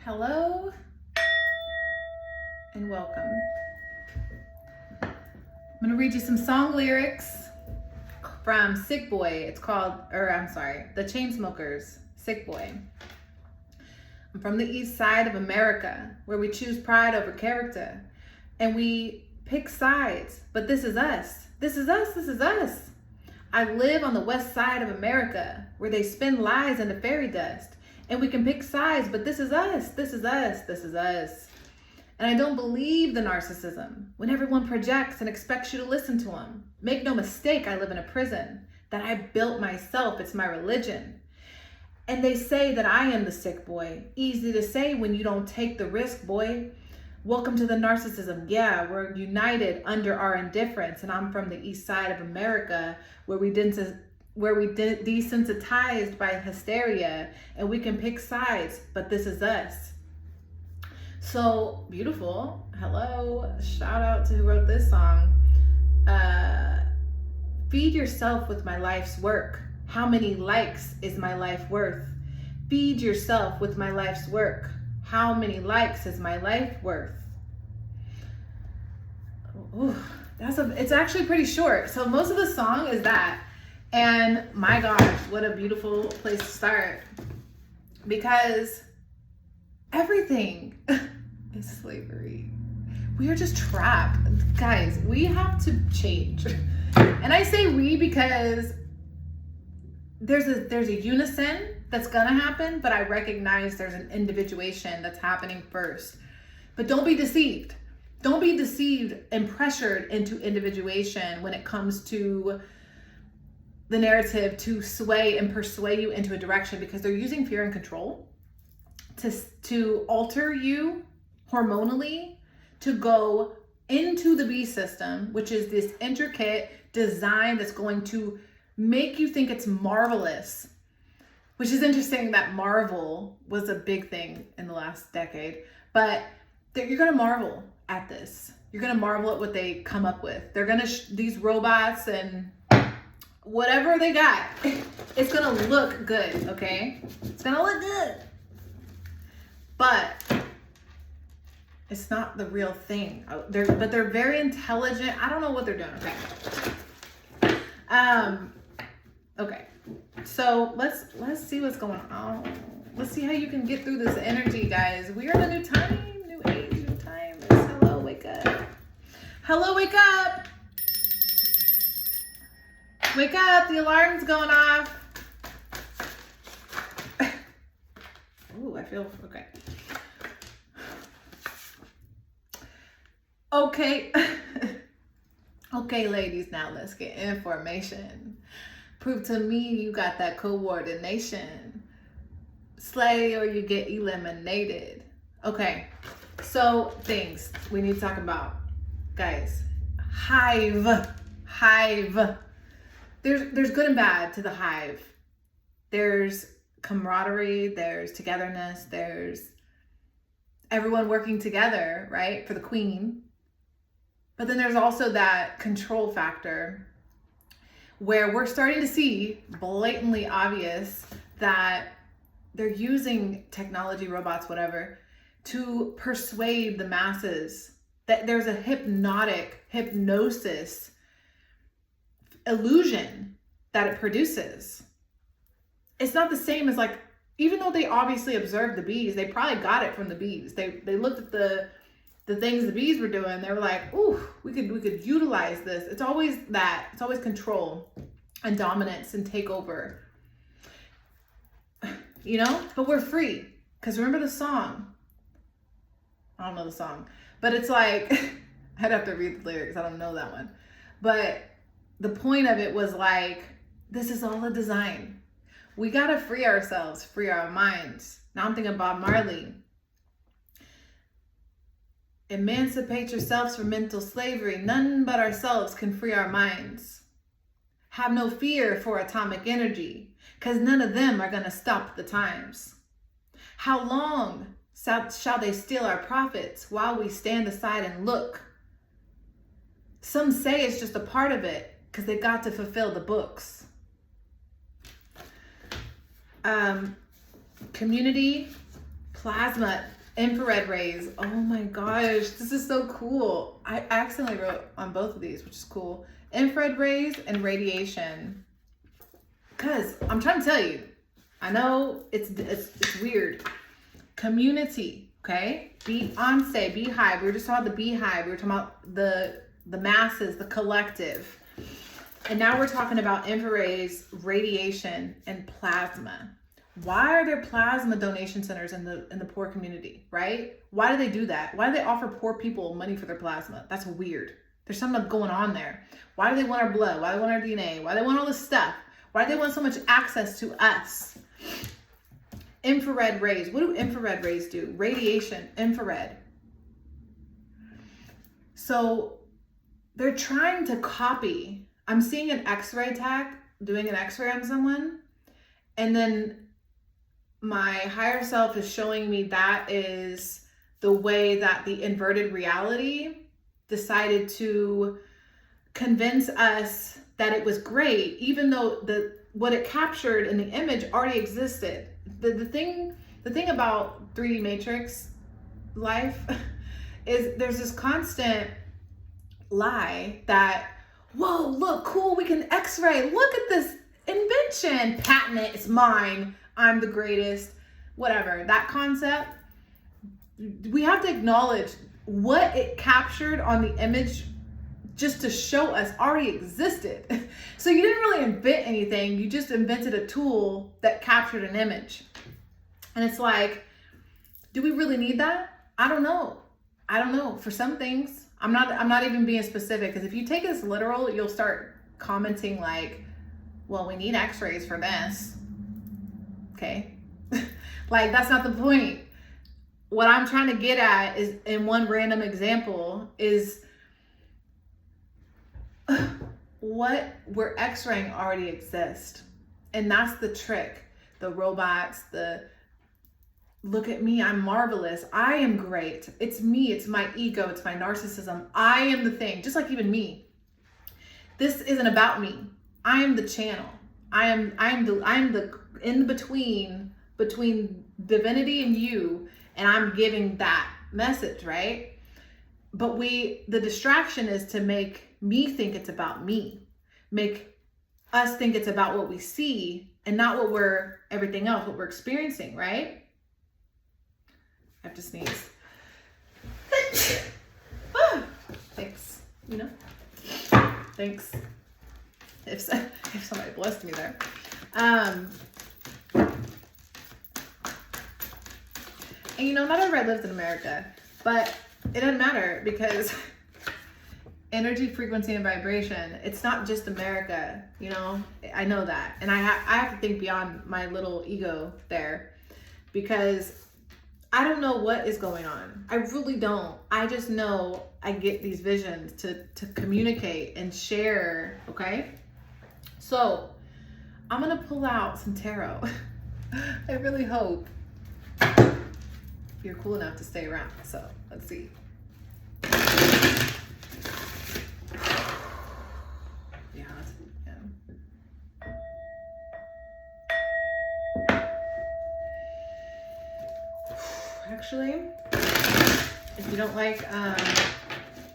Hello and welcome. I'm gonna read you some song lyrics from Sick Boy. It's called, The Chainsmokers, Sick Boy. I'm from the east side of America, where we choose pride over character. And we pick sides, but this is us. This is us, this is us. I live on the west side of America, where they spin lies into fairy dust. And we can pick sides, but this is us, this is us, this is us. And I don't believe the narcissism when everyone projects and expects you to listen to them. Make no mistake, I live in a prison that I built myself. It's my religion. And they say that I am the sick boy. Easy to say when you don't take the risk, boy. Welcome to the narcissism. Yeah, we're united under our indifference. And I'm from the east side of America, where we desensitized by hysteria, and we can pick sides, but this is us. So beautiful. Hello, shout out to who wrote this song. Feed yourself with my life's work. How many likes is my life worth? Feed yourself with my life's work. How many likes is my life worth? Ooh, it's actually pretty short. So most of the song is that. And my gosh, what a beautiful place to start. Because everything is slavery. We are just trapped. Guys, we have to change. And I say we because there's a unison that's gonna happen, but I recognize there's an individuation that's happening first. But don't be deceived. Don't be deceived and pressured into individuation when it comes to the narrative to sway and persuade you into a direction, because they're using fear and control to alter you hormonally to go into the beast system, which is this intricate design that's going to make you think it's marvelous, which is interesting that Marvel was a big thing in the last decade, but you're going to marvel at this. You're going to marvel at what they come up with. They're going to, these robots and whatever they got, it's gonna look good, okay? It's gonna look good. But it's not the real thing. They're very intelligent. I don't know what they're doing, okay? Okay. So let's see what's going on. Let's see how you can get through this energy, guys. We are in a new time, new age, new time. Hello, wake up. Hello, wake up. Wake up, the alarm's going off. Ooh, I feel okay. Okay. Okay, ladies, now let's get information. Prove to me you got that coordination. Slay or you get eliminated. Okay, so things we need to talk about. Guys, hive. There's good and bad to the hive. There's camaraderie, there's togetherness, there's everyone working together, right, for the queen. But then there's also that control factor where we're starting to see blatantly obvious that they're using technology, robots, whatever, to persuade the masses. That there's a hypnosis illusion that it produces. It's not the same as, like, even though they obviously observed the bees, they probably got it from the bees. They looked at the things the bees were doing. They were like, ooh, we could utilize this. It's always that. It's always control and dominance and takeover. You know? But we're free. Because remember the song? I don't know the song. But it's like, I'd have to read the lyrics. I don't know that one. But the point of it was like, this is all a design. We got to free ourselves, free our minds. Now I'm thinking Bob Marley. Emancipate yourselves from mental slavery. None but ourselves can free our minds. Have no fear for atomic energy, because none of them are going to stop the times. How long shall they steal our profits while we stand aside and look? Some say it's just a part of it, because they got to fulfill the books. Community, plasma, infrared rays. Oh my gosh, this is so cool. I accidentally wrote on both of these, which is cool. Infrared rays and radiation. Because I'm trying to tell you, I know it's weird. Community, okay? Beyonce, beehive. We were just talking about the beehive. We were talking about the masses, the collective. And now we're talking about infrared, radiation, and plasma. Why are there plasma donation centers in the poor community, right? Why do they do that? Why do they offer poor people money for their plasma? That's weird. There's something going on there. Why do they want our blood? Why do they want our DNA? Why do they want all this stuff? Why do they want so much access to us? Infrared rays. What do infrared rays do? Radiation, infrared. So they're trying to copy. I'm seeing an x-ray tech doing an x-ray on someone, and then my higher self is showing me that is the way that the inverted reality decided to convince us that it was great, even though what it captured in the image already existed. The thing about 3D Matrix life is there's this constant lie that, whoa, look, cool, we can x-ray, look at this invention, patent it, it's mine, I'm the greatest, whatever, that concept. We have to acknowledge what it captured on the image just to show us already existed. So you didn't really invent anything, you just invented a tool that captured an image. And it's like, do we really need that? I don't know. For some things, I'm not even being specific, because if you take this literal, you'll start commenting like, well, we need x-rays for this. Okay. Like, that's not the point. What I'm trying to get at is, in one random example, is what we're x-raying already exists. And that's the trick. The robots, look at me, I'm marvelous, I am great, it's me, it's my ego, it's my narcissism, I am the thing, just like even me. This isn't about me. I am the channel. I am the in between divinity and you, and I'm giving that message, right? But the distraction is to make me think it's about me, make us think it's about what we see and not everything else, what we're experiencing, right? I have to sneeze. Thanks. Thanks. If somebody blessed me there. And not everybody lives in America, but it doesn't matter, because energy, frequency, and vibration, it's not just America, I know that. And I have to think beyond my little ego there, because I don't know what is going on. I really don't. I just know I get these visions to communicate and share, okay? So I'm gonna pull out some tarot. I really hope you're cool enough to stay around. So let's see. Actually, if you don't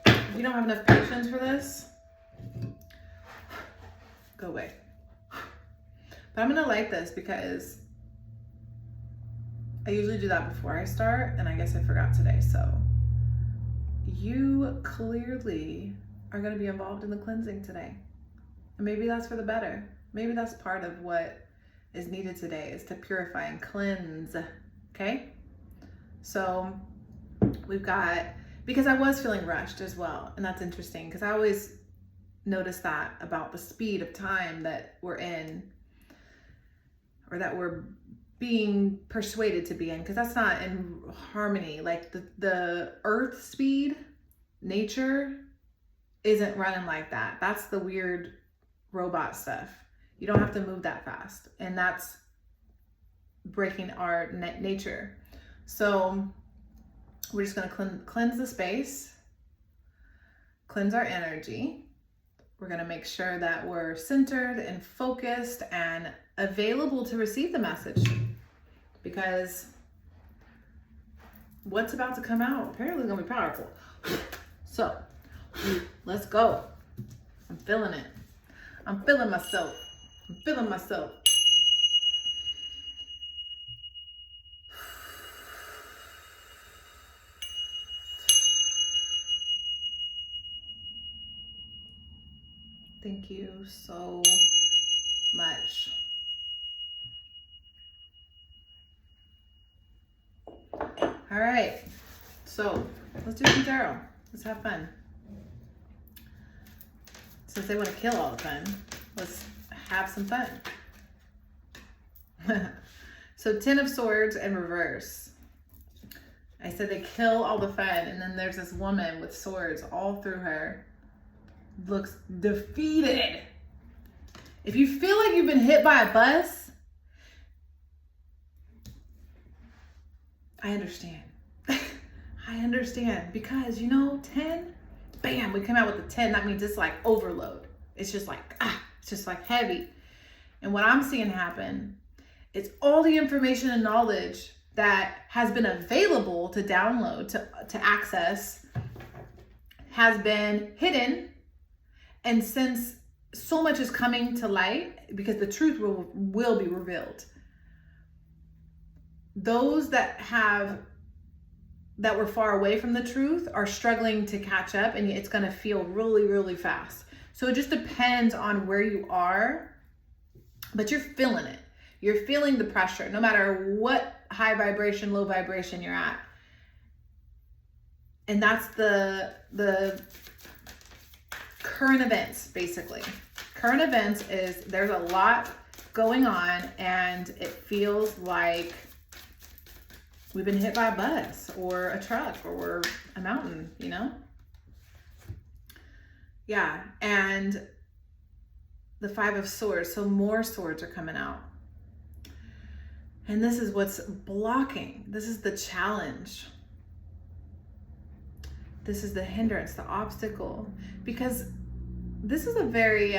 if you don't have enough patience for this, go away. But I'm gonna light this because I usually do that before I start, and I guess I forgot today. So you clearly are gonna be involved in the cleansing today. And maybe that's for the better. Maybe that's part of what is needed today, is to purify and cleanse, okay? So we've got, because I was feeling rushed as well, and that's interesting, because I always notice that about the speed of time that we're in, or that we're being persuaded to be in, because that's not in harmony. Like the earth speed, nature isn't running like that. That's the weird robot stuff. You don't have to move that fast, and that's breaking our nature. So we're just going to cleanse the space, cleanse our energy. We're going to make sure that we're centered and focused and available to receive the message, because what's about to come out apparently is gonna be powerful. So let's go. I'm feeling it. I'm feeling myself. I'm feeling myself. Thank you so much. All right, so let's do some tarot. Let's have fun. Since they want to kill all the fun, let's have some fun. So 10 of Swords in reverse. I said they kill all the fun, and then there's this woman with swords all through her. Looks defeated. If you feel like you've been hit by a bus, I understand. I understand, because 10, bam, we come out with the 10. That means it's like overload. It's just like, it's just like heavy. And what I'm seeing happen is all the information and knowledge that has been available to download, to access, has been hidden. And since so much is coming to light, because the truth will be revealed, those that were far away from the truth are struggling to catch up, and it's going to feel really, really fast. So it just depends on where you are, but you're feeling it. You're feeling the pressure, no matter what high vibration, low vibration you're at. And that's the current events, basically. Current events is there's a lot going on, and it feels like we've been hit by a bus or a truck or a mountain, Yeah, and the 5 of Swords, so more swords are coming out. And this is what's blocking. This is the challenge. This is the hindrance, the obstacle, because this is a very,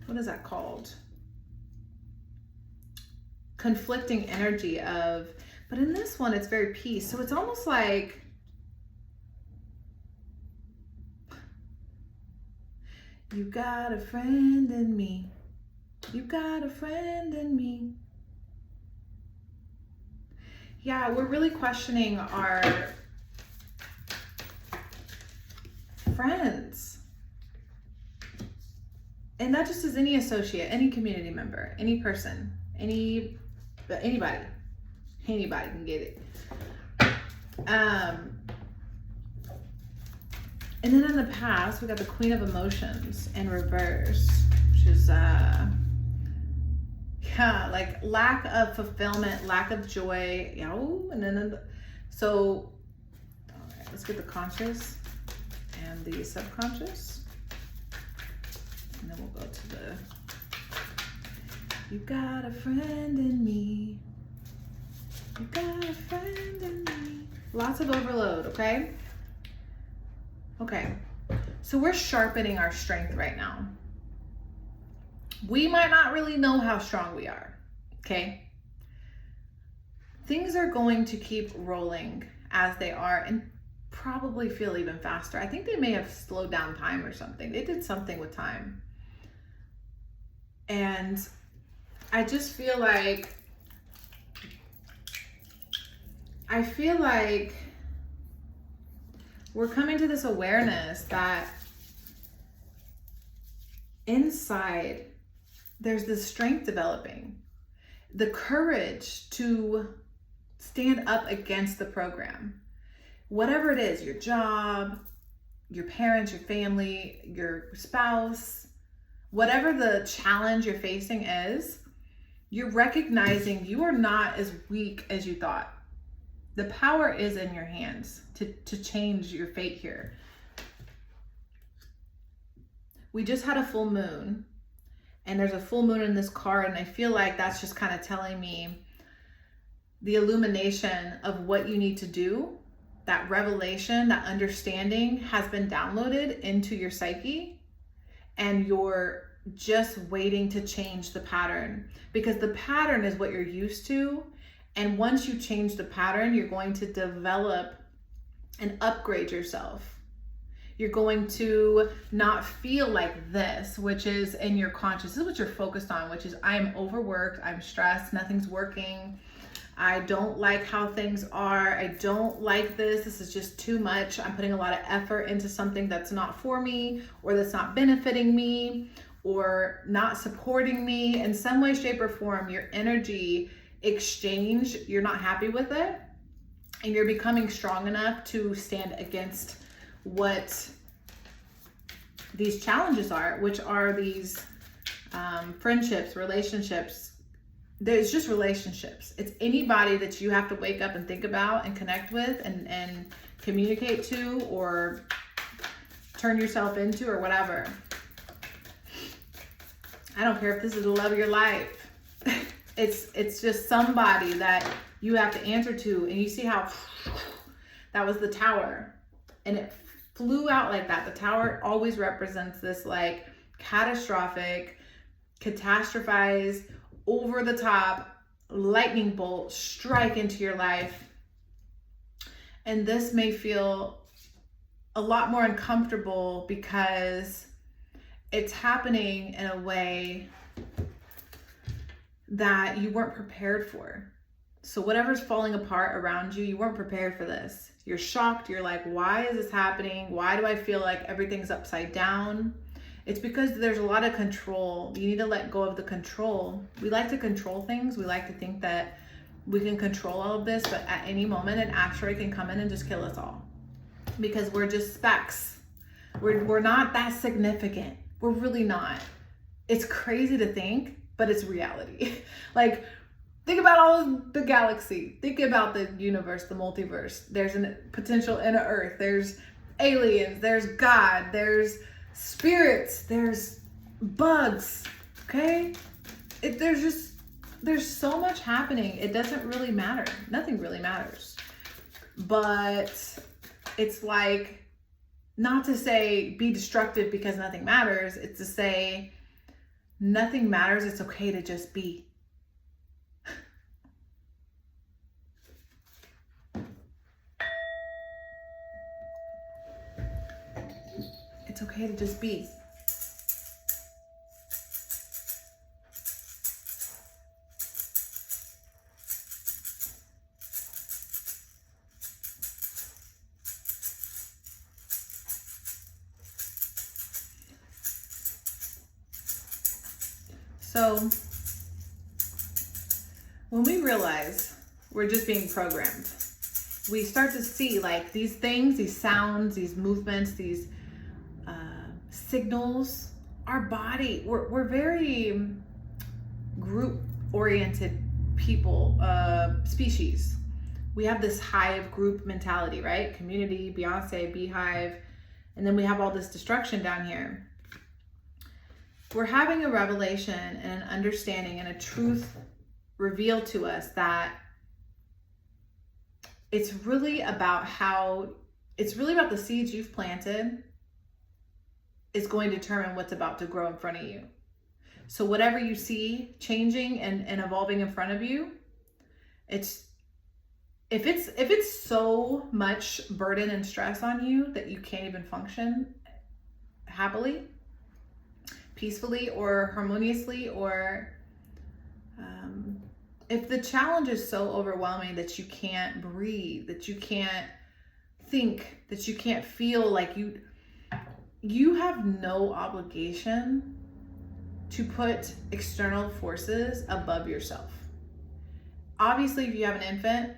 what is that called? Conflicting energy of, but in this one, it's very peace. So it's almost like, you got a friend in me. You got a friend in me. Yeah, we're really questioning our friends. And that just is any associate, any community member, any person, anybody can get it. And then in the past, we got the Queen of Emotions in reverse, which is like lack of fulfillment, lack of joy. And then so all right, let's get the conscious and the subconscious, and then we'll go to the, you got a friend in me. You got a friend in me. Lots of overload, okay? Okay, so we're sharpening our strength right now. We might not really know how strong we are, okay? Things are going to keep rolling as they are, and probably feel even faster. I think they may have slowed down time or something. They did something with time. And I just feel like, we're coming to this awareness that inside there's this strength developing, the courage to stand up against the program. Whatever it is, your job, your parents, your family, your spouse, whatever the challenge you're facing is, you're recognizing you are not as weak as you thought. The power is in your hands to change your fate here. We just had a full moon, and there's a full moon in this card, and I feel like that's just kind of telling me the illumination of what you need to do. That revelation, that understanding has been downloaded into your psyche, and you're just waiting to change the pattern, because the pattern is what you're used to, And once you change the pattern, you're going to develop and upgrade yourself. You're going to not feel like this, which is in your conscious. This is what you're focused on, which is I am overworked, I'm stressed, nothing's working. I don't like how things are. I don't like this. This is just too much. I'm putting a lot of effort into something that's not for me, or that's not benefiting me, or not supporting me in some way, shape, or form. Your energy exchange, you're not happy with it, and you're becoming strong enough to stand against what these challenges are, which are these friendships, relationships. There's just relationships. It's anybody that you have to wake up and think about and connect with and communicate to, or turn yourself into, or whatever. I don't care if this is the love of your life. It's just somebody that you have to answer to. And you see how that was the tower, and it flew out like that. The tower always represents this like catastrophic, catastrophized, over the top lightning bolt strike into your life. And this may feel a lot more uncomfortable because it's happening in a way that you weren't prepared for. So whatever's falling apart around you, you weren't prepared for this. You're shocked. You're like, why is this happening? Why do I feel like everything's upside down? It's because there's a lot of control. You need to let go of the control. We like to control things. We like to think that we can control all of this, but at any moment an asteroid can come in and just kill us all, because we're just specks. We're not that significant. We're really not. It's crazy to think, but it's reality. Like, think about all of the galaxy. Think about the universe, the multiverse. There's a potential inner Earth. There's aliens. There's God. There's spirits. There's bugs. Okay? There's so much happening. It doesn't really matter. Nothing really matters. But it's like, not to say be destructive because nothing matters. It's to say nothing matters. It's okay to just be. It's okay to just be. So when we realize we're just being programmed, we start to see like these things, these sounds, these movements, these signals. Our body, we're very group-oriented people, species. We have this hive group mentality, right? Community, Beyonce, beehive, and then we have all this destruction down here. We're having a revelation and an understanding and a truth revealed to us that it's really about the seeds you've planted is going to determine what's about to grow in front of you. So whatever you see changing and evolving in front of you, if it's so much burden and stress on you that you can't even function happily, peacefully, or harmoniously, or if the challenge is so overwhelming that you can't breathe, that you can't think, that you can't feel, like you have no obligation to put external forces above yourself. Obviously, if you have an infant,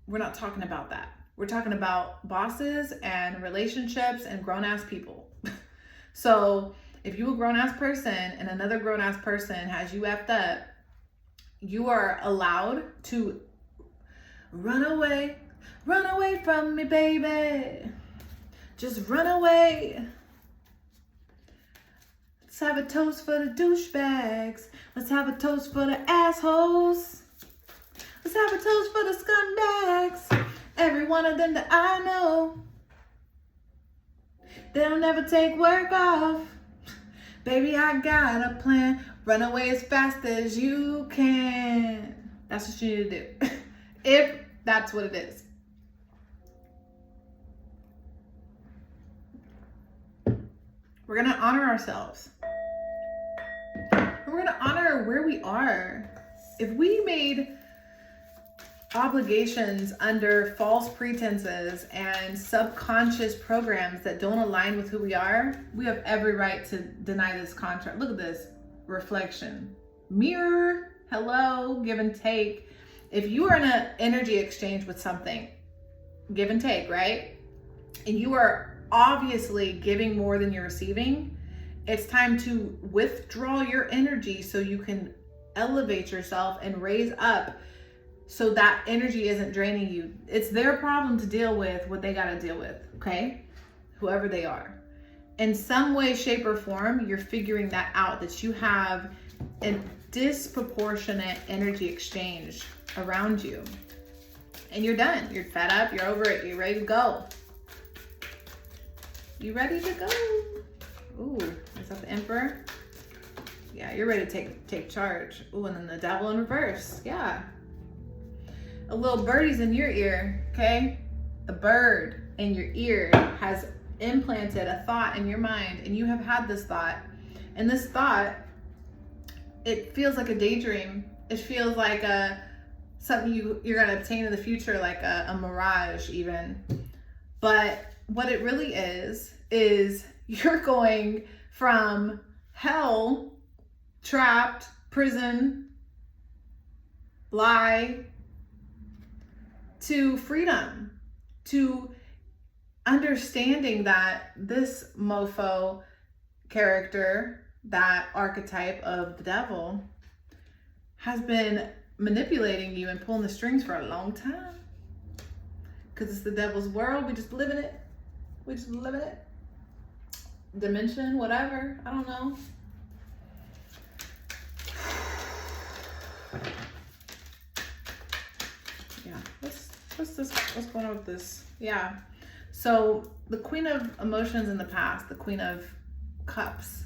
we're not talking about that. We're talking about bosses and relationships and grown-ass people. So if you're a grown-ass person and another grown-ass person has you effed up, you are allowed to run away from me, baby. Just run away. Let's have a toast for the douchebags. Let's have a toast for the assholes. Let's have a toast for the scumbags. Every one of them that I know. They'll never take work off. Baby, I got a plan. Run away as fast as you can. That's what you need to do. if that's what it is. We're going to honor ourselves. We're going to honor where we are. If we made obligations under false pretenses and subconscious programs that don't align with who we are, we have every right to deny this contract. Look at this reflection. Mirror, hello, give and take. If you are in an energy exchange with something, give and take, right? And you are obviously giving more than you're receiving, it's time to withdraw your energy so you can elevate yourself and raise up so that energy isn't draining you. It's their problem to deal with what they got to deal with, okay? Whoever they are. In some way, shape, or form, you're figuring that out, that you have a disproportionate energy exchange around you. And you're done. You're fed up. You're over it. You're ready to go. You ready to go? Ooh, is that the Emperor? Yeah, you're ready to take charge. Ooh, and then the Devil in reverse. Yeah. A little birdie's in your ear, okay? A bird in your ear has implanted a thought in your mind, and you have had this thought. And this thought, it feels like a daydream. It feels like something you're gonna obtain in the future, like a mirage even. But what it really is you're going from hell, trapped, prison, lie, to freedom, to understanding that this mofo character, that archetype of the devil, has been manipulating you and pulling the strings for a long time. Because it's the devil's world. We just live in it. We just live in it. Dimension, whatever. I don't know. Yeah. What's going on with this? Yeah. So the Queen of Emotions in the past, the Queen of Cups.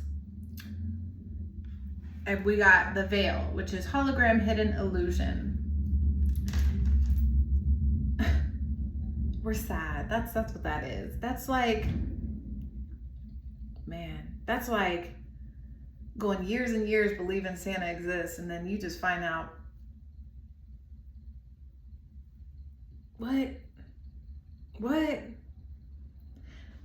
And we got the Veil, which is hologram, hidden illusion. We're sad. That's what that is. That's like, man, that's like going years and years believing Santa exists, and then you just find out, what?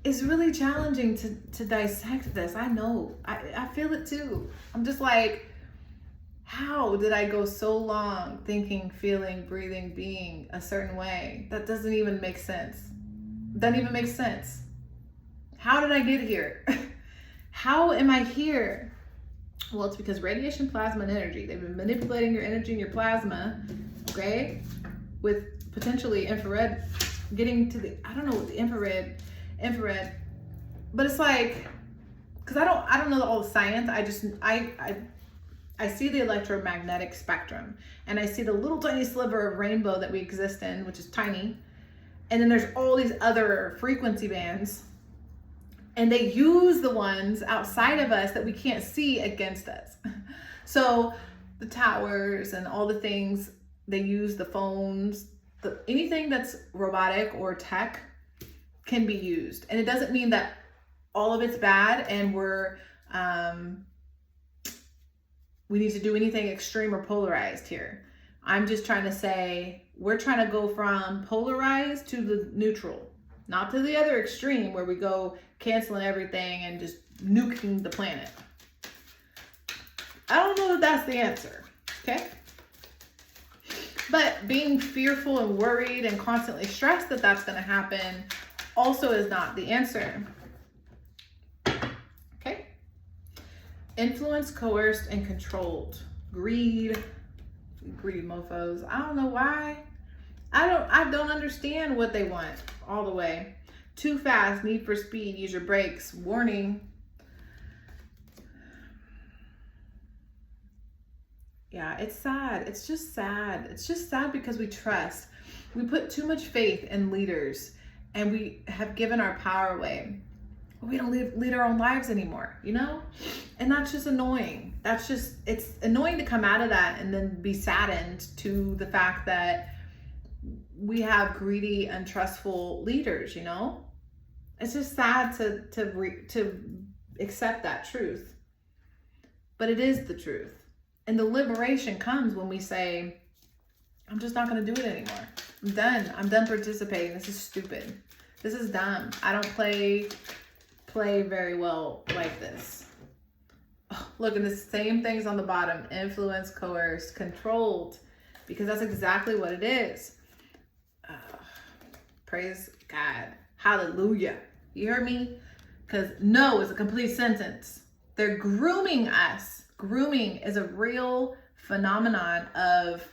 It's really challenging to dissect this. I know. I feel it too. I'm just like, how did I go so long thinking, feeling, breathing, being a certain way? That doesn't even make sense. Doesn't even make sense. How did I get here? How am I here? Well, it's because radiation, plasma, and energy. They've been manipulating your energy and your plasma, okay? With potentially infrared, getting to the, I don't know what the infrared, but it's like, because I don't know all the science. I see the electromagnetic spectrum, and I see the little tiny sliver of rainbow that we exist in, which is tiny. And then there's all these other frequency bands, and they use the ones outside of us that we can't see against us. So the towers and all the things, they use the phones, anything that's robotic or tech can be used. And it doesn't mean that all of it's bad and we need to do anything extreme or polarized here. I'm just trying to say, we're trying to go from polarized to the neutral, not to the other extreme where we go canceling everything and just nuking the planet. I don't know that that's the answer, okay? But being fearful and worried and constantly stressed that that's going to happen also is not the answer. Okay? Influenced, coerced, and controlled. Greedy mofos. I don't know why. I don't understand what they want all the way. Too fast, need for speed, use your brakes, warning. Yeah, it's sad. It's just sad. It's just sad because we trust. We put too much faith in leaders, and we have given our power away. We don't lead our own lives anymore, you know? And that's just annoying. It's annoying to come out of that and then be saddened to the fact that we have greedy, untrustful leaders, you know? It's just sad to accept that truth. But it is the truth. And the liberation comes when we say, I'm just not going to do it anymore. I'm done. I'm done participating. This is stupid. This is dumb. I don't play very well like this. Oh, look, and the same things on the bottom. Influenced, coerced, controlled. Because that's exactly what it is. Praise God. Hallelujah. You hear me? Because no is a complete sentence. They're grooming us. Grooming is a real phenomenon of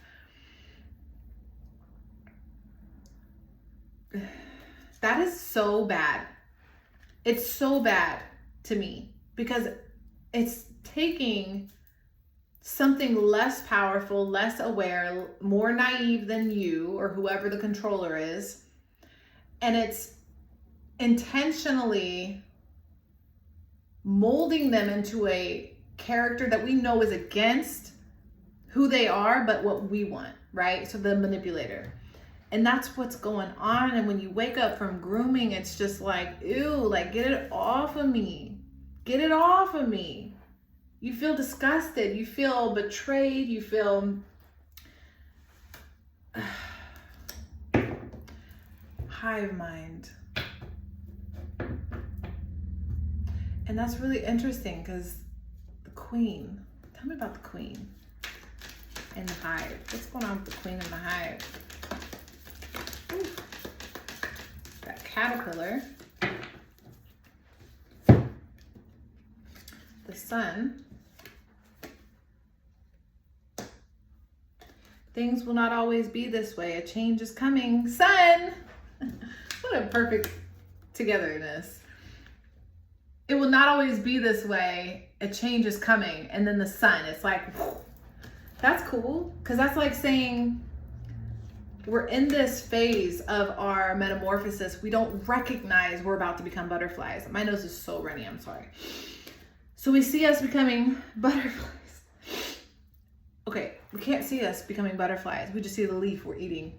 that is so bad. It's so bad to me because it's taking something less powerful, less aware, more naive than you or whoever the controller is, and it's intentionally molding them into a character that we know is against who they are, but what we want, right? So the manipulator. And that's what's going on. And when you wake up from grooming, it's just like, ew, like, get it off of me. Get it off of me. You feel disgusted. You feel betrayed. You feel hive mind. And that's really interesting because the queen, tell me about the queen and the hive. What's going on with the queen and the hive? Ooh. That caterpillar, the sun. Things will not always be this way. A change is coming. Sun! What a perfect togetherness. It will not always be this way. A change is coming. And then the sun. It's like, whew. That's cool. Because that's like saying we're in this phase of our metamorphosis. We don't recognize we're about to become butterflies. My nose is so runny. I'm sorry. So we see us becoming butterflies. Okay, we can't see us becoming butterflies. We just see the leaf we're eating.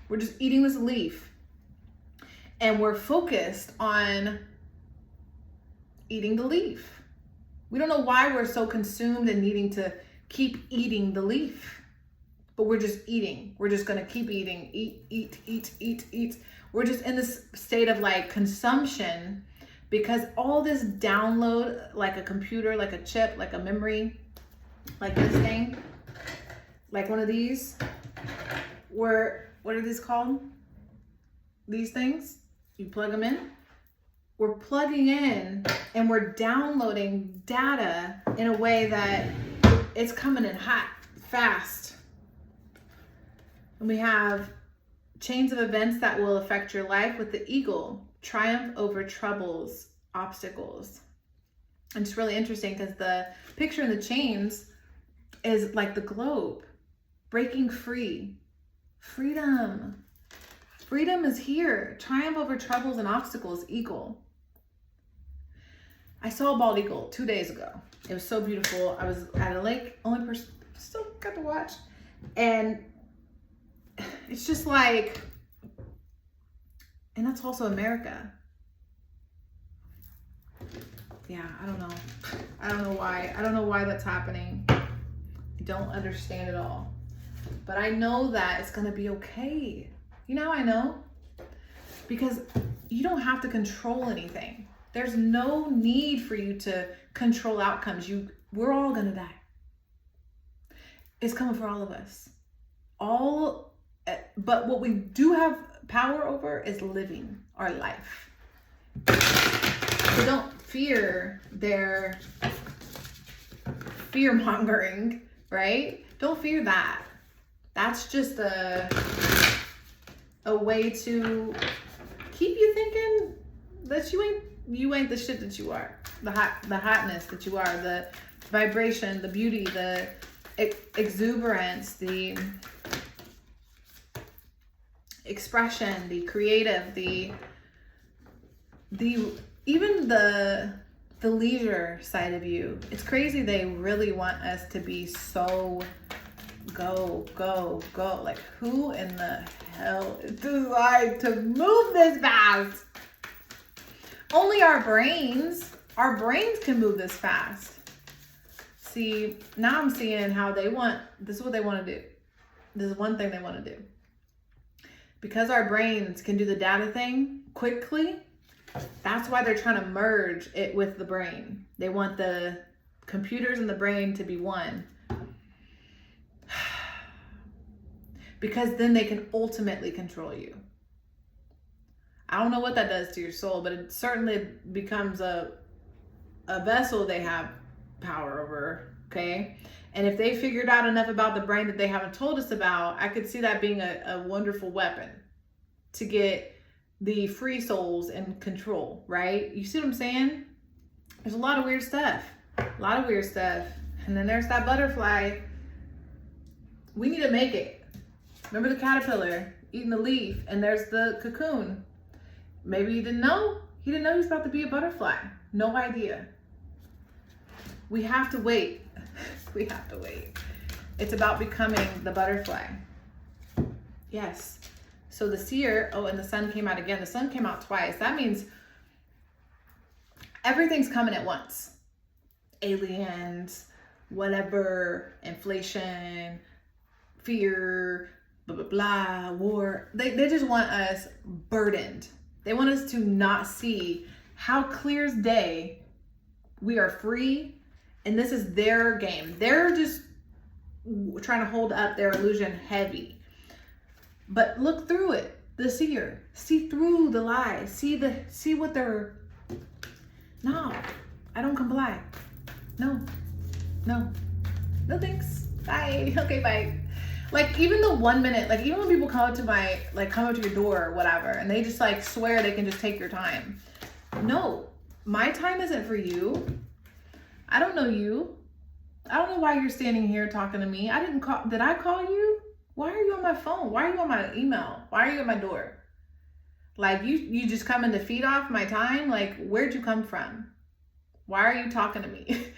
We're just eating this leaf. And we're focused on eating the leaf. We don't know why we're so consumed in needing to keep eating the leaf. But we're just eating. We're just gonna keep eating. Eat. We're just in this state of like consumption because all this download, like a computer, like a chip, like a memory, like this thing, like one of these, what are these called? These things, you plug them in. We're plugging in and we're downloading data in a way that it's coming in hot, fast. And we have chains of events that will affect your life with the eagle, triumph over troubles, obstacles. And it's really interesting because the picture in the chains is like the globe, breaking free. Freedom. Freedom is here. Triumph over troubles and obstacles, eagle. I saw a bald eagle 2 days ago. It was so beautiful. I was at a lake, only person still got to watch. And it's just like, and that's also America. Yeah, I don't know. I don't know why. I don't know why that's happening. I don't understand it all. But I know that it's going to be okay. You know, I know. Because you don't have to control anything. There's no need for you to control outcomes. We're all going to die. It's coming for all of us. But what we do have power over is living our life. So don't fear their fear mongering, right? Don't fear that. That's just a way to keep you thinking that you ain't the shit that you are. The hotness that you are, the vibration, the beauty, the exuberance, the expression, the creative, even the leisure side of you. It's crazy they really want us to be so go, go, go. Like, who in the hell is designed to move this fast? Only our brains can move this fast. See, now I'm seeing how this is what they want to do. This is one thing they want to do. Because our brains can do the data thing quickly, that's why they're trying to merge it with the brain. They want the computers and the brain to be one. Because then they can ultimately control you. I don't know what that does to your soul, but it certainly becomes a vessel they have power over, okay? And if they figured out enough about the brain that they haven't told us about, I could see that being a wonderful weapon to get the free souls in control, right? You see what I'm saying? There's a lot of weird stuff. And then there's that butterfly. We need to make it. Remember the caterpillar eating the leaf, and there's the cocoon. Maybe he didn't know. He didn't know he was about to be a butterfly. No idea. We have to wait. We have to wait. It's about becoming the butterfly. Yes. So the seer, and the sun came out again. The sun came out twice. That means everything's coming at once. Aliens, whatever, inflation, fear, blah, blah, blah, war. They just want us burdened. They want us to not see how clear as day we are free, and this is their game. They're just trying to hold up their illusion heavy. But look through it, the seer. See through the lies. See what they're... No, I don't comply. No thanks. Bye. Okay, bye. Like, even the 1 minute, like, even when people come up to your door or whatever, and they just like swear they can just take your time. No, my time isn't for you. I don't know you. I don't know why you're standing here talking to me. Did I call you? Why are you on my phone? Why are you on my email? Why are you at my door? Like, you just coming to feed off my time? Like, where'd you come from? Why are you talking to me?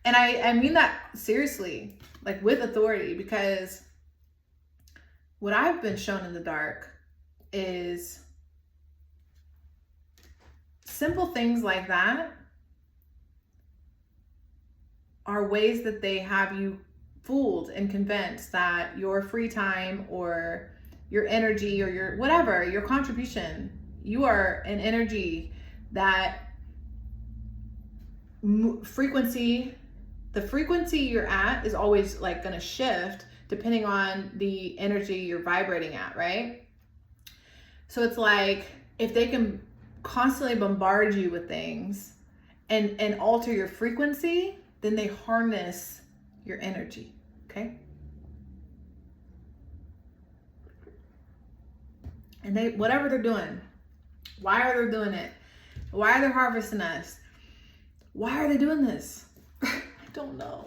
And I mean that seriously, like with authority, because what I've been shown in the dark is simple things like that are ways that they have you fooled and convinced that your free time or your energy or your whatever, your contribution, you are an energy that the frequency you're at is always like going to shift depending on the energy you're vibrating at, right? So it's like, if they can constantly bombard you with things and alter your frequency, then they harness your energy, okay? And whatever they're doing, why are they doing it? Why are they harvesting us? Why are they doing this? I don't know.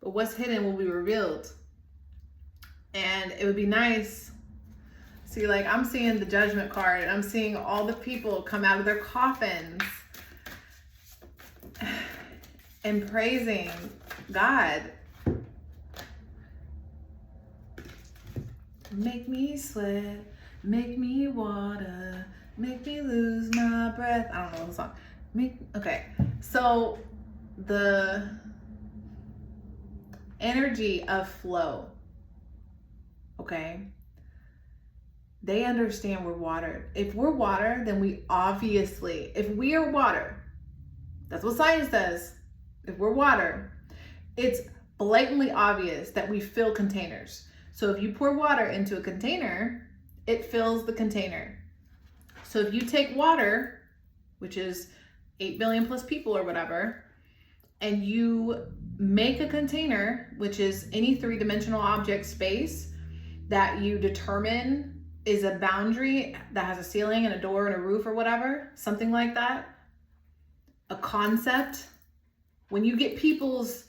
But what's hidden will be revealed. And it would be nice. See, like, I'm seeing the judgment card, and I'm seeing all the people come out of their coffins and praising God. Make me sweat, make me water, make me lose my breath. I don't know the song. Okay, so the energy of flow, okay? They understand we're water. If we're water, then if we are water, that's what science says. If we're water, it's blatantly obvious that we fill containers. So if you pour water into a container, it fills the container. So if you take water, which is 8 billion plus people or whatever, and you make a container, which is any three-dimensional object space that you determine is a boundary that has a ceiling and a door and a roof or whatever, something like that, a concept. When you get people's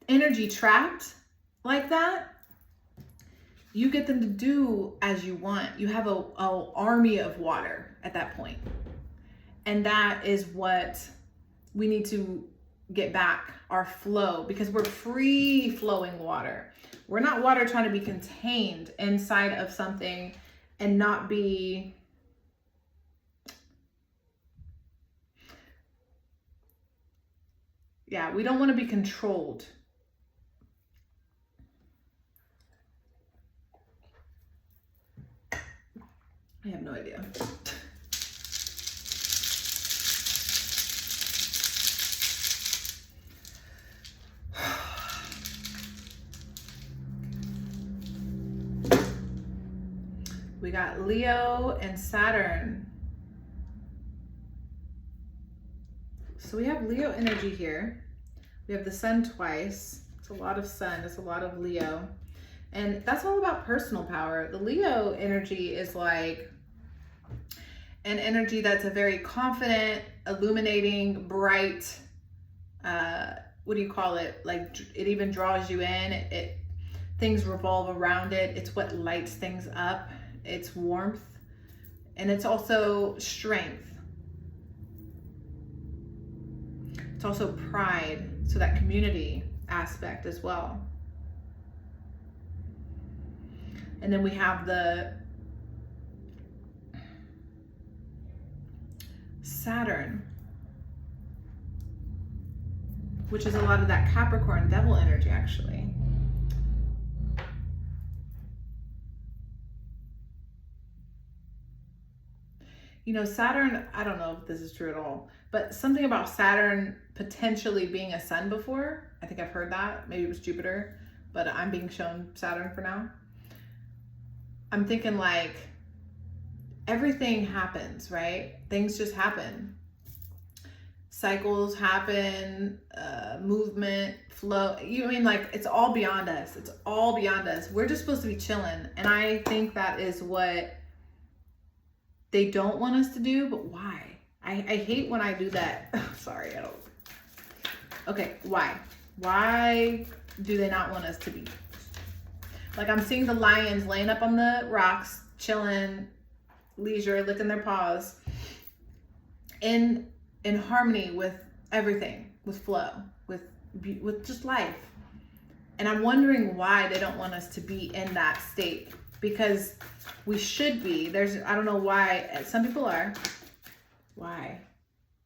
energy trapped like that, you get them to do as you want. You have a army of water at that point. And that is what we need to get back our flow, because we're free flowing water. We're not water trying to be contained inside of something and not be, yeah, we don't want to be controlled. I have no idea. We got Leo and Saturn. So we have Leo energy here. We have the sun twice. It's a lot of sun. It's a lot of Leo. And that's all about personal power. The Leo energy is like an energy that's a very confident, illuminating, bright, what do you call it? Like it even draws you in. Things revolve around it. It's what lights things up. It's warmth, and it's also strength. It's also pride, so that community aspect as well. And then we have the Saturn, which is a lot of that Capricorn devil energy, actually. You know, Saturn, I don't know if this is true at all, but something about Saturn potentially being a sun before. I think I've heard that. Maybe it was Jupiter, but I'm being shown Saturn for now. I'm thinking like everything happens, right? Things just happen. Cycles happen, movement, flow. You mean like it's all beyond us. It's all beyond us. We're just supposed to be chilling. And I think that is what they don't want us to do, but why? I hate when I do that. Sorry, I don't. Okay, why? Why do they not want us to be? Like I'm seeing the lions laying up on the rocks, chilling, leisure, licking their paws, in harmony with everything, with flow, with just life. And I'm wondering why they don't want us to be in that state, because we should be. I don't know why. Some people are. Why?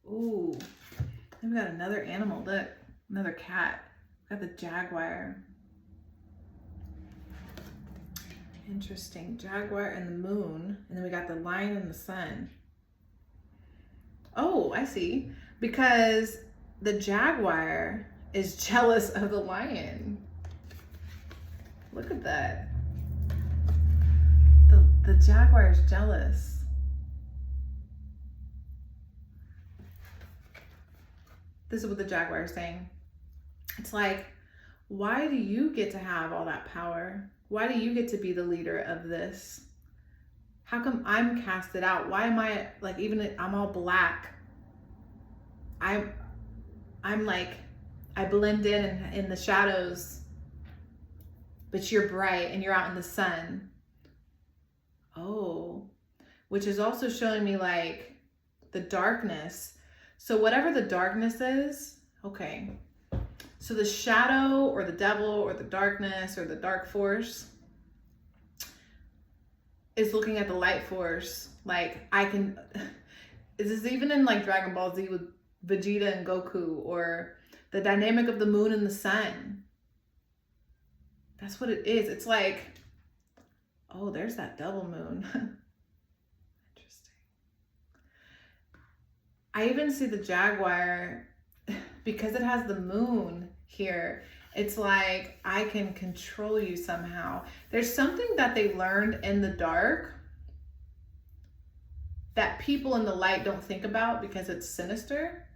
Ooh, then we got another animal. Look, another cat. We got the jaguar. Interesting. Jaguar and the moon. And then we got the lion and the sun. Oh, I see. Because the jaguar is jealous of the lion. Look at that. The jaguar is jealous. This is what the jaguar is saying. It's like, why do you get to have all that power? Why do you get to be the leader of this? How come I'm casted out? Why am I like, even I'm all black? I'm like, I blend in the shadows, but you're bright and you're out in the sun. Oh, which is also showing me like the darkness. So whatever the darkness is, okay. So the shadow or the devil or the darkness or the dark force is looking at the light force. Like this is even in like Dragon Ball Z with Vegeta and Goku, or the dynamic of the moon and the sun. That's what it is. It's like, oh, there's that double moon. Interesting. I even see the jaguar, because it has the moon here. It's like, I can control you somehow. There's something that they learned in the dark that people in the light don't think about because it's sinister.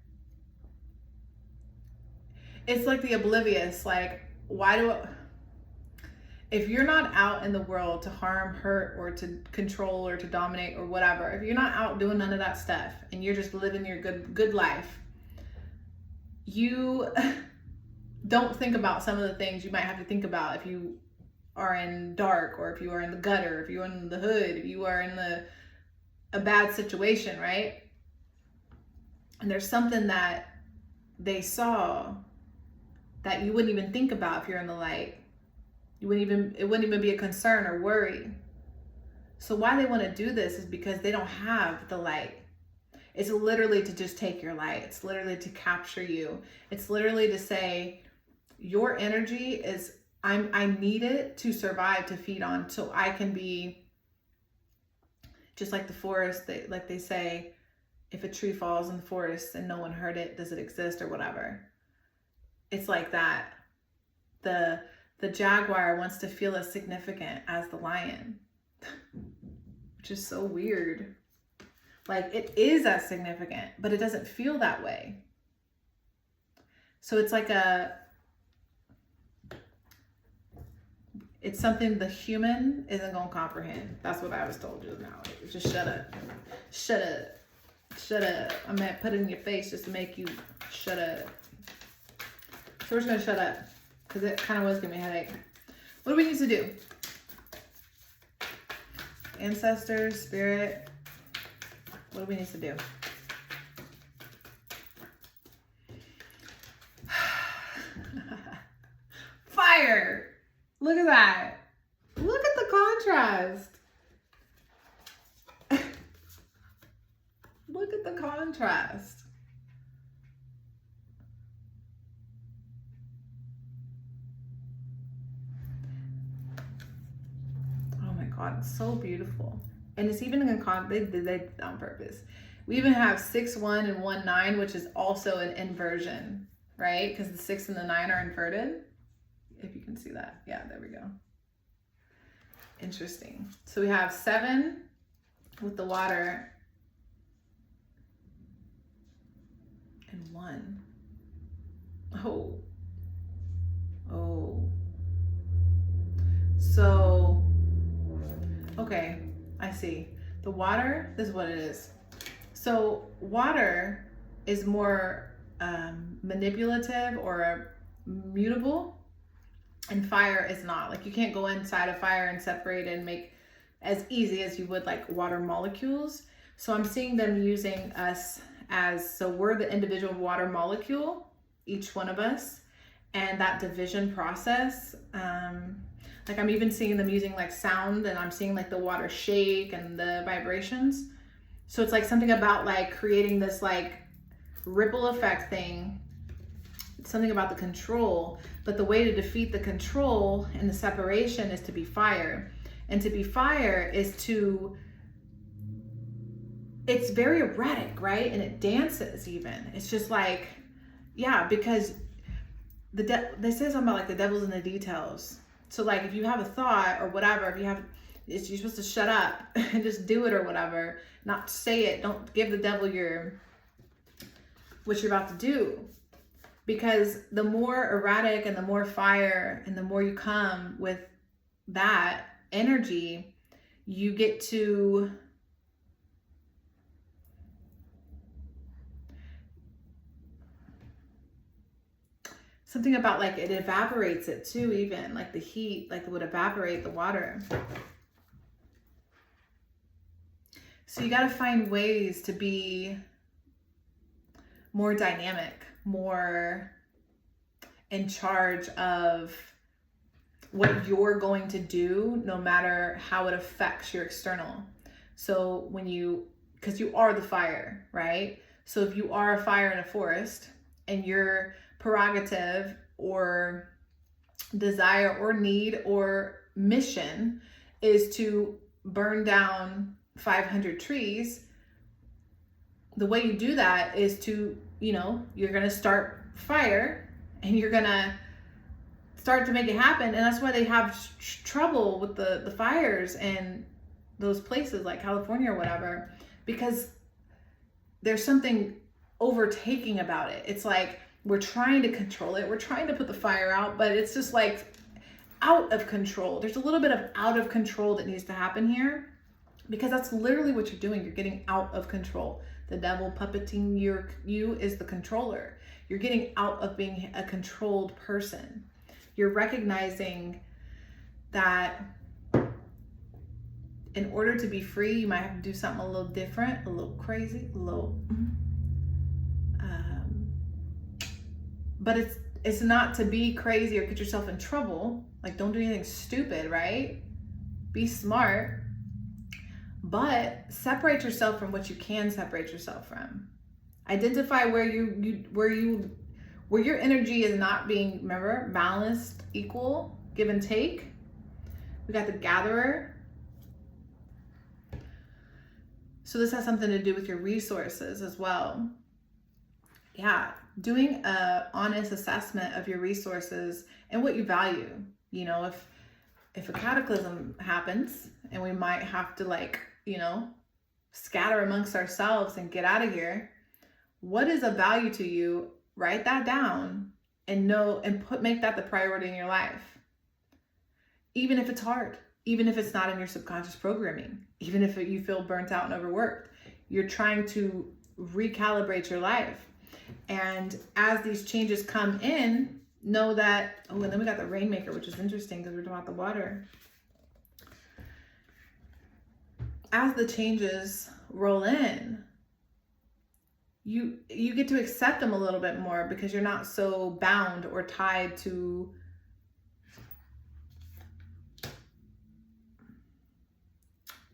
It's like the oblivious, like, if you're not out in the world to harm, hurt, or to control, or to dominate, or whatever, if you're not out doing none of that stuff, and you're just living your good life, you don't think about some of the things you might have to think about if you are in dark, or if you are in the gutter, if you're in the hood, if you are in a bad situation, right? And there's something that they saw that you wouldn't even think about if you're in the light. It wouldn't even be a concern or worry. So why they want to do this is because they don't have the light. It's literally to just take your light. It's literally to capture you. It's literally to say, your energy is, I need it to survive, to feed on, so I can be just like the forest. Like they say, if a tree falls in the forest and no one heard it, does it exist or whatever? It's like that. The jaguar wants to feel as significant as the lion, which is so weird. Like, it is as significant, but it doesn't feel that way. So it's like it's something the human isn't going to comprehend. That's what I was told just now. Like, just shut up. Shut up. Shut up. I meant put it in your face just to make you shut up. So we're just going to shut up, because it kind of was giving me a headache. What do we need to do? Ancestors, spirit. What do we need to do? Fire! Look at that. Look at the contrast. Look at the contrast. Oh my God, it's so beautiful. And it's even in they did it on purpose. We even have 6-1 and 1-9, which is also an inversion, right? Because the 6 and the 9 are inverted. If you can see that. Yeah, there we go. Interesting. So we have 7 with the water and 1. Oh. So, okay, I see. The water, this is what it is. So water is more manipulative or mutable, and fire is not. Like, you can't go inside a fire and separate it and make as easy as you would like water molecules. So I'm seeing them using us as, so we're the individual water molecule, each one of us, and that division process. Like, I'm even seeing them using like sound, and I'm seeing like the water shake and the vibrations. So it's like something about like creating this like ripple effect thing. It's something about the control, but the way to defeat the control and the separation is to be fire. And to be fire is to, it's very erratic, right? And it dances even. It's just like, yeah, because they say something about like the devil's in the details. So like, if you have a thought or whatever, if you have, you're supposed to shut up and just do it or whatever, not say it. Don't give the devil what you're about to do. Because the more erratic and the more fire and the more you come with that energy, you get to something about like it evaporates it too, even like the heat, like it would evaporate the water. So you got to find ways to be more dynamic, more in charge of what you're going to do, no matter how it affects your external. So because you are the fire, right? So if you are a fire in a forest and your prerogative or desire or need or mission is to burn down 500 trees, the way you do that is to, you're going to start fire and you're going to start to make it happen. And that's why they have trouble with the fires in those places like California or whatever, because there's something overtaking about it. It's like, we're trying to control it. We're trying to put the fire out, but it's just like out of control. There's a little bit of out of control that needs to happen here, because that's literally what you're doing. You're getting out of control. The devil puppeting you is the controller. You're getting out of being a controlled person. You're recognizing that in order to be free, you might have to do something a little different, a little crazy, a little but it's not to be crazy or get yourself in trouble. Like, don't do anything stupid, right? Be smart, but separate yourself from what you can separate yourself from. Identify where your energy is not being, remember, balanced, equal, give and take. We got the gatherer. So this has something to do with your resources as well. Yeah, doing a honest assessment of your resources and what you value. You know, if a cataclysm happens and we might have to, like, you know, scatter amongst ourselves and get out of here, what is of value to you? Write that down and make that the priority in your life. Even if it's hard, even if it's not in your subconscious programming, even if you feel burnt out and overworked, you're trying to recalibrate your life. And as these changes come in, know that, oh, and then we got the rainmaker, which is interesting because we're talking about the water. As the changes roll in, you get to accept them a little bit more because you're not so bound or tied to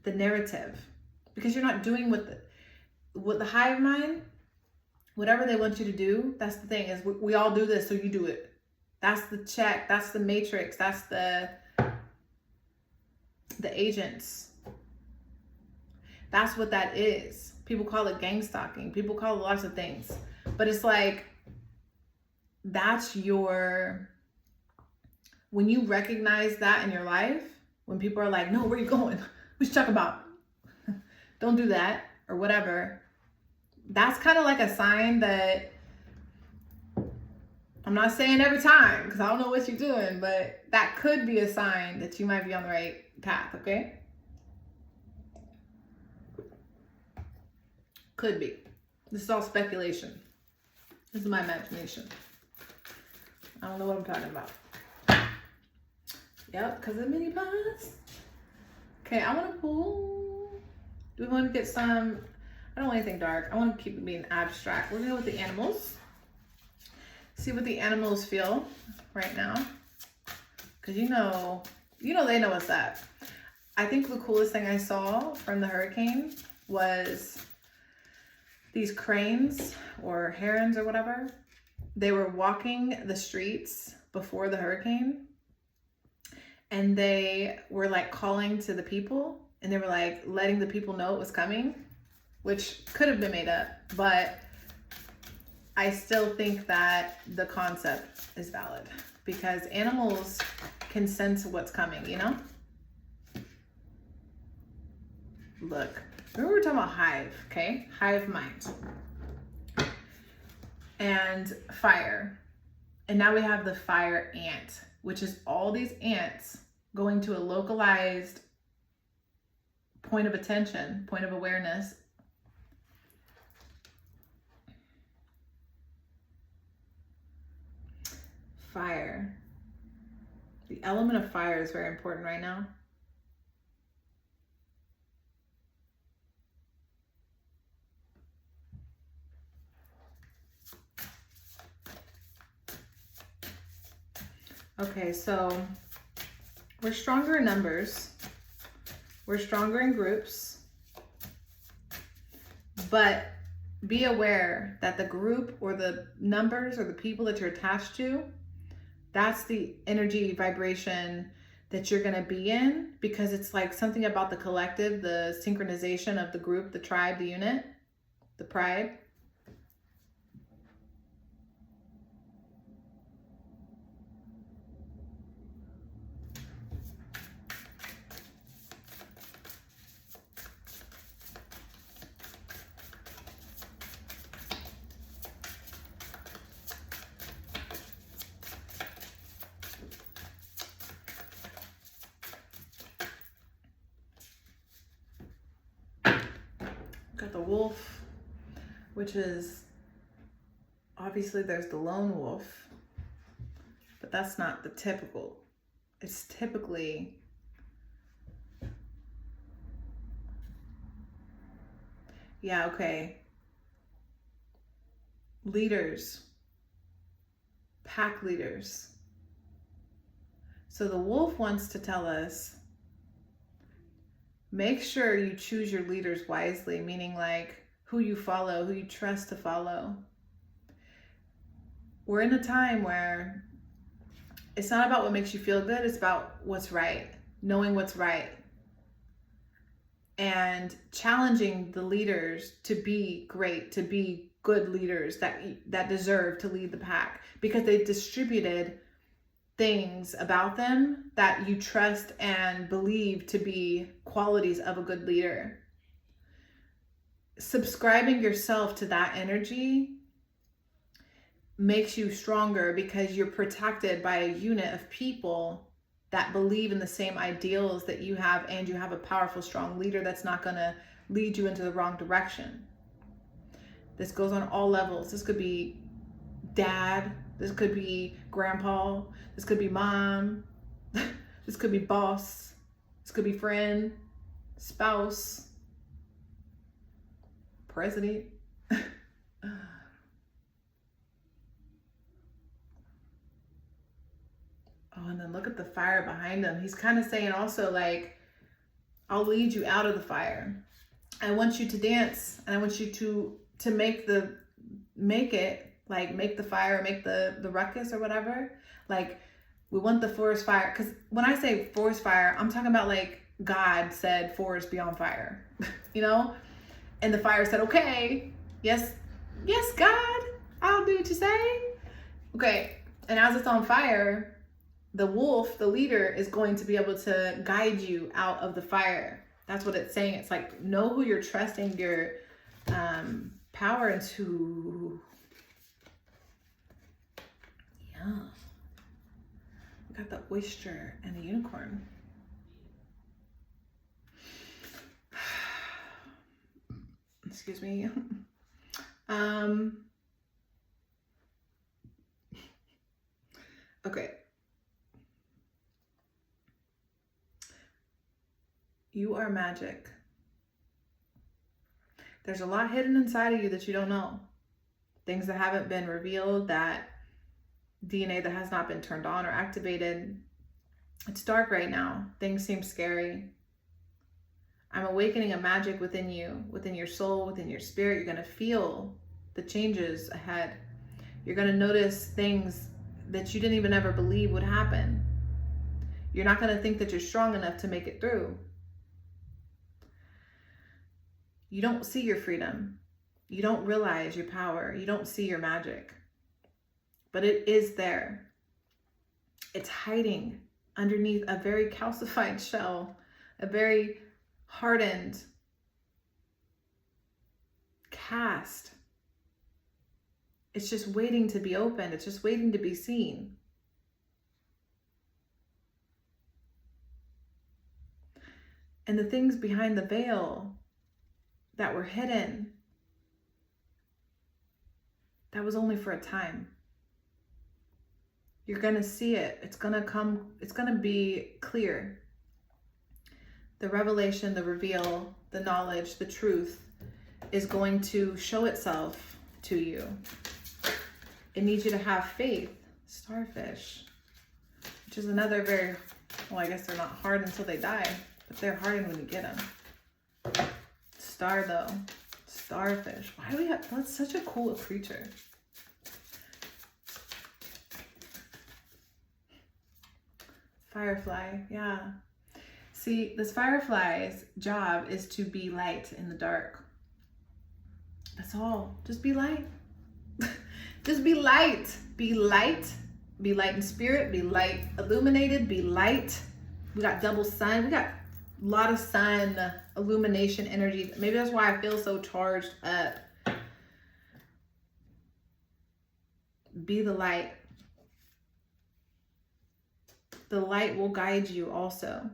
the narrative, because you're not doing what the hive mind, whatever they want you to do. That's the thing, is we all do this, so you do it. That's the check, that's the matrix, that's the agents. That's what that is. People call it gang stalking. People call it lots of things. But it's like, that's when you recognize that in your life, when people are like, no, where are you going? We should talk about, don't do that, or whatever. That's kind of like a sign that, I'm not saying every time, because I don't know what you're doing, but that could be a sign that you might be on the right path, okay? Could be. This is all speculation. This is my imagination. I don't know what I'm talking about. Yep, because of mini pies. Okay, I want to pull. Do we want to get some? I don't want anything dark. I want to keep it being abstract. We're going to go with the animals. See what the animals feel right now. Because you know they know what's up. I think the coolest thing I saw from the hurricane was these cranes or herons or whatever. They were walking the streets before the hurricane, and they were like calling to the people, and they were like letting the people know it was coming, which could have been made up, but I still think that the concept is valid because animals can sense what's coming, you know? Look, remember we were talking about hive, okay? Hive mind. And fire. And now we have the fire ant, which is all these ants going to a localized point of attention, point of awareness. Fire. The element of fire is very important right now. Okay, so we're stronger in numbers. We're stronger in groups. But be aware that the group or the numbers or the people that you're attached to, that's the energy vibration that you're going to be in, because it's like something about the collective, the synchronization of the group, the tribe, the unit, the pride. Got the wolf, which is obviously there's the lone wolf, but that's not the typical. It's typically okay. Leaders. pack leaders. So the wolf wants to tell us, make sure you choose your leaders wisely, meaning like who you follow, who you trust to follow. We're in a time where it's not about what makes you feel good, it's about what's right, knowing what's right, and challenging the leaders to be great, to be good leaders that deserve to lead the pack, because they've distributed things about them that you trust and believe to be qualities of a good leader. Subscribing yourself to that energy makes you stronger, because you're protected by a unit of people that believe in the same ideals that you have, and you have a powerful, strong leader that's not going to lead you into the wrong direction. This goes on all levels. This could be dad, this could be grandpa, this could be mom, this could be boss, this could be friend, spouse, president. Oh, and then look at the fire behind him. He's kind of saying also, like, I'll lead you out of the fire. I want you to dance, and I want you to make it, like, make the fire, make the ruckus or whatever. Like, we want the forest fire. Because when I say forest fire, I'm talking about, like, God said, forest be on fire, you know? And the fire said, okay, yes, God, I'll do what you say. Okay, and as it's on fire, the wolf, the leader, is going to be able to guide you out of the fire. That's what it's saying. It's like, know who you're trusting your power into. Yeah. We got the oyster and the unicorn. Excuse me. Okay. You are magic. There's a lot hidden inside of you that you don't know. Things that haven't been revealed, that DNA that has not been turned on or activated. It's dark right now. Things seem scary. I'm awakening a magic within you, within your soul, within your spirit. You're going to feel the changes ahead. You're going to notice things that you didn't even ever believe would happen. You're not going to think that you're strong enough to make it through. You don't see your freedom. You don't realize your power. You don't see your magic. But it is there. It's hiding underneath a very calcified shell, a very hardened cast. It's just waiting to be opened. It's just waiting to be seen. And the things behind the veil that were hidden, that was only for a time. You're going to see it. It's going to come. It's going to be clear. The revelation, the reveal, the knowledge, the truth is going to show itself to you. It needs you to have faith. Starfish, which is another very, well, I guess they're not hard until they die, but they're hardened when you get them. Star though, starfish. Why do we have, that's such a cool creature. Firefly, yeah. See, this firefly's job is to be light in the dark. That's all. Just be light. Just be light. Be light. Be light in spirit. Be light illuminated. Be light. We got double sun. We got a lot of sun illumination energy. Maybe that's why I feel so charged up. Be the light. The light will guide you also.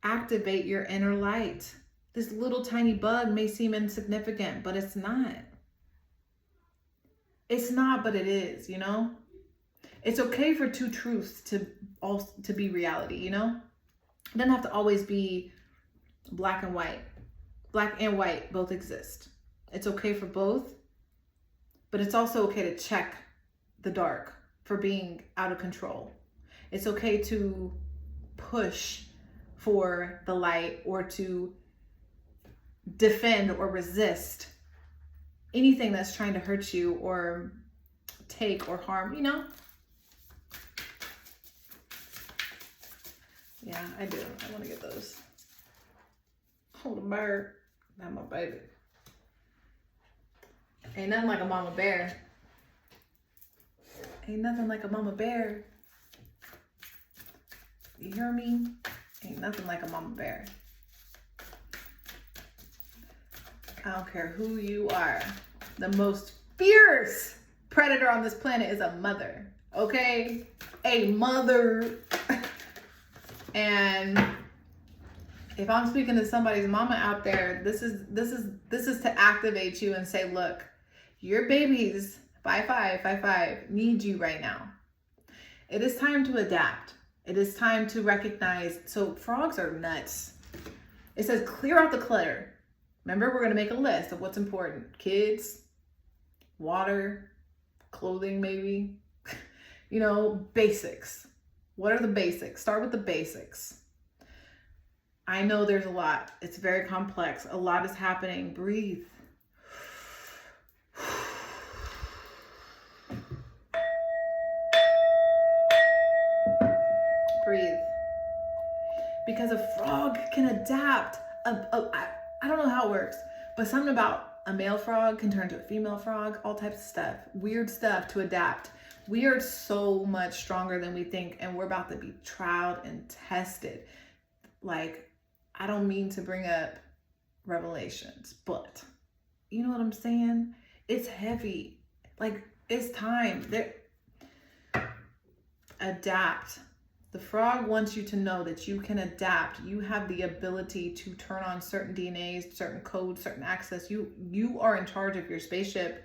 Activate your inner light. This little tiny bug may seem insignificant, but it's not. It's not, but it is, you know? It's okay for two truths to be reality, you know? It doesn't have to always be black and white. Black and white both exist. It's okay for both, but it's also okay to check the dark, for being out of control. It's okay to push for the light, or to defend or resist anything that's trying to hurt you or take or harm, you know? Yeah, I do. I want to get those. Hold a bird. Not my baby. Ain't nothing like a mama bear. Ain't nothing like a mama bear. You hear me? Ain't nothing like a mama bear. I don't care who you are. The most fierce predator on this planet is a mother. Okay? A mother. And if I'm speaking to somebody's mama out there, this is to activate you and say, look, your babies 5'5" need you right now. It is time to adapt. It is time to recognize. So frogs are nuts. It says clear out the clutter. Remember, we're going to make a list of what's important. Kids, water, clothing, maybe, you know, basics. What are the basics? Start with the basics. I know there's a lot. It's very complex. A lot is happening. Breathe. Breathe. Because a frog can adapt. I don't know how it works, but something about a male frog can turn to a female frog, all types of stuff, weird stuff to adapt. We are so much stronger than we think, and we're about to be trialed and tested. Like, I don't mean to bring up Revelations, but you know what I'm saying? It's heavy. Like, it's time. Adapt. The frog wants you to know that you can adapt. You have the ability to turn on certain DNAs, certain codes, certain access. You are in charge of your spaceship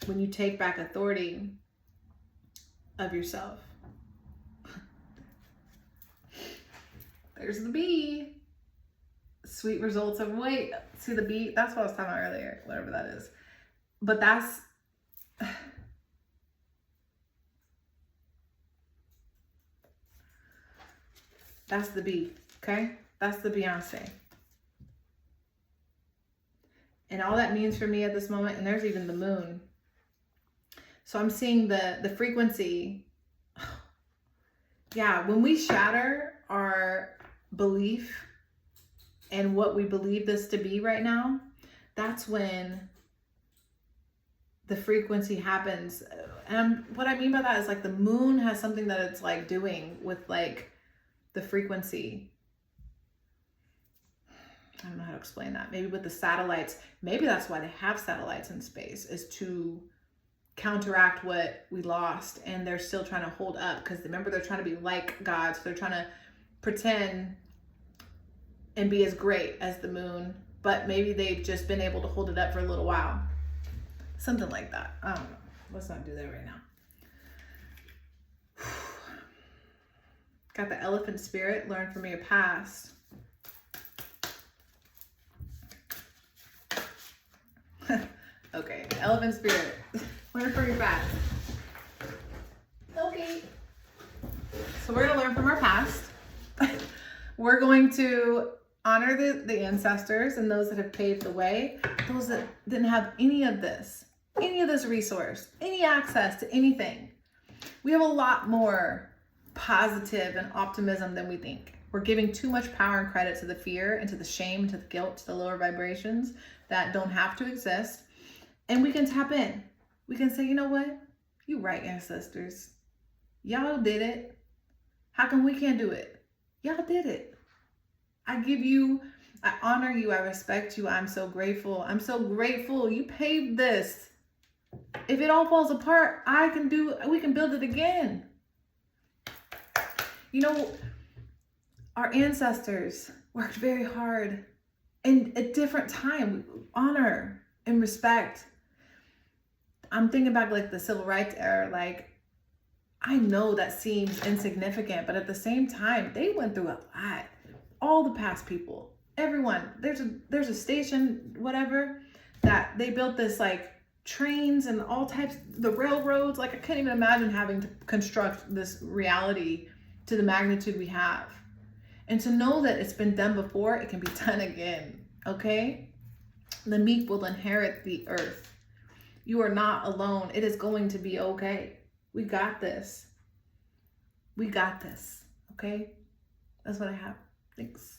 when you take back authority of yourself. There's the bee. Sweet results of wait. See the bee? That's what I was talking about earlier, whatever that is. But that's the bee, okay? That's the Beyonce. And all that means for me at this moment, and there's even the moon. So I'm seeing the frequency. Yeah, when we shatter our belief and what we believe this to be right now, that's when the frequency happens. And what I mean by that is like the moon has something that it's like doing with like the frequency. I don't know how to explain that. Maybe with the satellites, maybe that's why they have satellites in space, is to counteract what we lost. And they're still trying to hold up, because remember, they're trying to be like God. So they're trying to pretend and be as great as the moon, but maybe they've just been able to hold it up for a little while. Something like that. I don't know. Let's not do that right now. Got the elephant spirit, learn from your past. Okay, elephant spirit, learn from your past. Okay. So we're gonna learn from our past. We're going to honor the ancestors and those that have paved the way, those that didn't have any of this resource, any access to anything. We have a lot more positive and optimism than we think. We're giving too much power and credit to the fear and to the shame, to the guilt, to the lower vibrations that don't have to exist. And we can tap in. We can say, you know what? You right, ancestors. Y'all did it. How come we can't do it? Y'all did it. I honor you, I respect you, I'm so grateful. I'm so grateful you paved this. If it all falls apart, we can build it again. You know, our ancestors worked very hard, and at different time, honor and respect. I'm thinking back like the civil rights era, like I know that seems insignificant, but at the same time, they went through a lot. All the past people, everyone, there's a station, whatever, that they built this like trains and all types, the railroads. Like, I can't even imagine having to construct this reality to the magnitude we have. And to know that it's been done before, it can be done again, okay? The meek will inherit the earth. You are not alone. It is going to be okay. We got this. We got this, okay? That's what I have. Thanks.